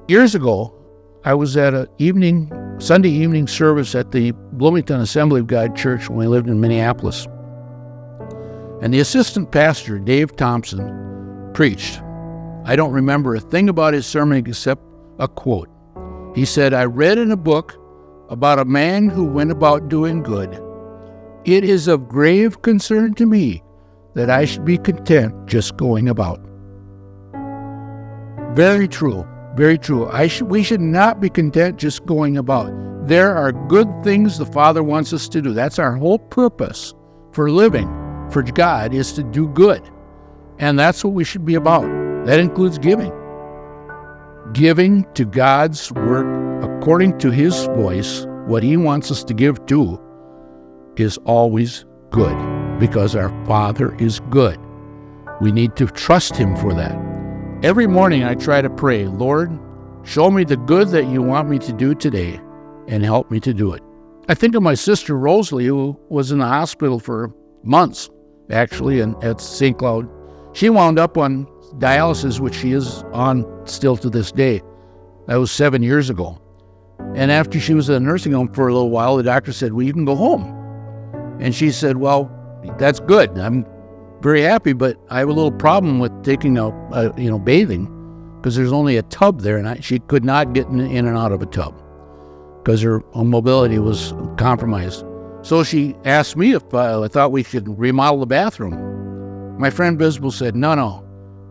Years ago, I was at a Sunday evening service at the Bloomington Assembly of God Church when we lived in Minneapolis. And the assistant pastor, Dave Thompson, preached. I don't remember a thing about his sermon except a quote. He said, "I read in a book about a man who went about doing good. It is of grave concern to me that I should be content just going about." Very true. Very true. We should not be content just going about. There are good things the Father wants us to do. That's our whole purpose for living for God, is to do good. And that's what we should be about. That includes giving. Giving to God's work according to His voice, what He wants us to give to, is always good because our Father is good. We need to trust Him for that. Every morning I try to pray, Lord, show me the good that you want me to do today and help me to do it. I think of my sister Rosalie, who was in the hospital for months, actually, at St. Cloud. She wound up on dialysis, which she is on still to this day. That was 7 years ago. And after she was in a nursing home for a little while, the doctor said, well, you can go home. And she said, well, that's good. I'm very happy, but I have a little problem with taking bathing, because there's only a tub there, and she could not get in and out of a tub because her mobility was compromised. So she asked me if I thought we should remodel the bathroom. My friend Bisbal said, no,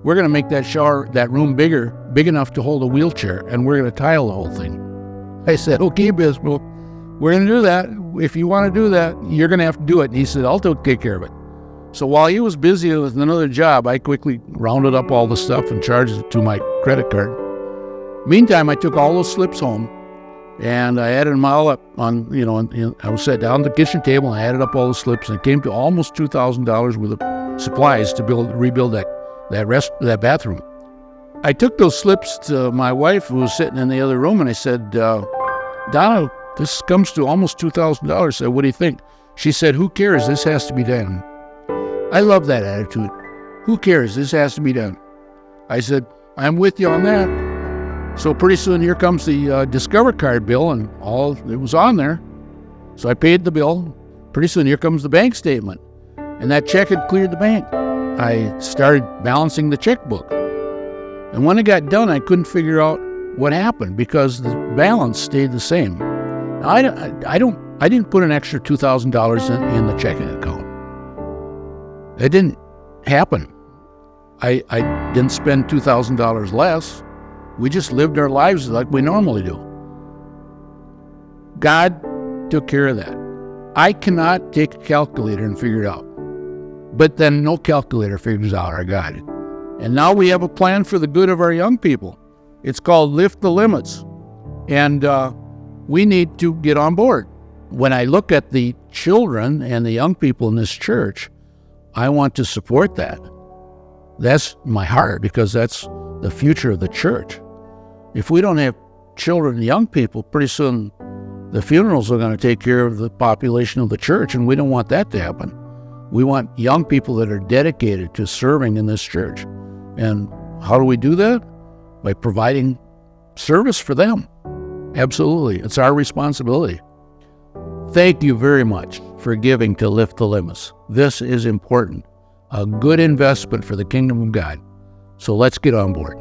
we're going to make that room big enough to hold a wheelchair, and we're going to tile the whole thing. I said, okay, Bisbal, we're going to do that. If you want to do that, you're going to have to do it. And he said, I'll take care of it. So while he was busy with another job, I quickly rounded up all the stuff and charged it to my credit card. Meantime, I took all those slips home, and I added them all up on, I was sat down at the kitchen table, and I added up all the slips, and it came to almost $2,000 worth of supplies to rebuild that bathroom. I took those slips to my wife, who was sitting in the other room, and I said, Donna, this comes to almost $2,000. I said, what do you think? She said, who cares? This has to be done. I love that attitude. Who cares? This has to be done. I said, I'm with you on that. So pretty soon here comes the Discover card bill, and it was on there. So I paid the bill. Pretty soon here comes the bank statement, and that check had cleared the bank. I started balancing the checkbook. And when it got done, I couldn't figure out what happened because the balance stayed the same. Now, I didn't put an extra $2,000 in the checking account. It didn't happen. I didn't spend $2,000 less. We just lived our lives like we normally do. God took care of that. I cannot take a calculator and figure it out. But then no calculator figures out our God. And now we have a plan for the good of our young people. It's called Lift the Limits. And we need to get on board. When I look at the children and the young people in this church, I want to support that. That's my heart, because that's the future of the church. If we don't have children and young people, pretty soon the funerals are going to take care of the population of the church, and we don't want that to happen. We want young people that are dedicated to serving in this church. And how do we do that? By providing service for them. Absolutely. It's our responsibility. Thank you very much for giving to Lift the Limits. This is important. A good investment for the kingdom of God. So let's get on board.